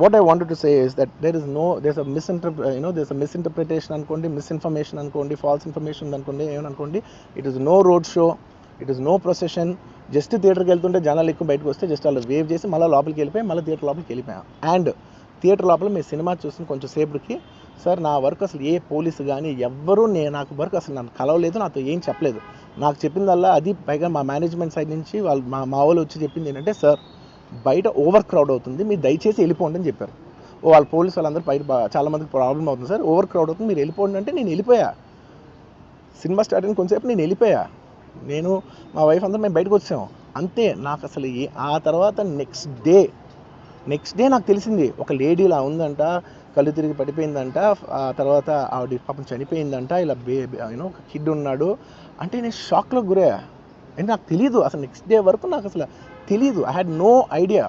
what I wanted to say is that there's a misinterpretation అనుకోండి, misinformation అనుకోండి, false information అనుకోండి, ఏమనుకోండి. It is no road show, it is no procession. Just థియేటర్కి వెళ్తుంటే జనాలు ఎక్కువ బయటకు వస్తే జస్ట్ వాళ్ళు వేవ్ చేసి మళ్ళీ లోపలికి వెళ్ళిపోయి మళ్ళీ థియేటర్ లోపలికి వెళ్ళిపోయాం. అండ్ థియేటర్ లోపల మీ సినిమా చూసిన కొంచెం సేపటికి సార్ నా వర్క్ అసలు ఏ పోలీసు కానీ ఎవ్వరూ నాకు వర్క్ అసలు నన్ను కలవలేదు, నాతో ఏం చెప్పలేదు. నాకు చెప్పిందల్లా అది పైగా మా మేనేజ్మెంట్ సైడ్ నుంచి వాళ్ళు మా వాళ్ళు వచ్చి చెప్పింది ఏంటంటే, సార్ బయట ఓవర్ క్రౌడ్ అవుతుంది, మీరు దయచేసి వెళ్ళిపోండి అని చెప్పారు. వాళ్ళ పోలీసు వాళ్ళందరూ బయట చాలామందికి ప్రాబ్లం అవుతుంది సార్, ఓవర్ క్రౌడ్ అవుతుంది, మీరు వెళ్ళిపోండి అంటే నేను వెళ్ళిపోయా. సినిమా స్టార్ట్ అయిన కొంచెంసేపు నేను వెళ్ళిపోయా. నేను మా వైఫ్ అందరూ మేము బయటకు వచ్చాము అంతే. నాకు అసలు ఆ తర్వాత నెక్స్ట్ డే నాకు తెలిసింది ఒక లేడీ ఇలా ఉందంట, కళ్ళు తిరిగి పడిపోయిందంట, ఆ తర్వాత ఆవిడ పాపం చనిపోయిందంట, ఇలా ఒక కిడ్ ఉన్నాడు అంటే నేను షాక్లో గురయ్యా. అంటే నాకు తెలీదు అసలు, నెక్స్ట్ డే వరకు నాకు అసలు తెలీదు. I had no idea.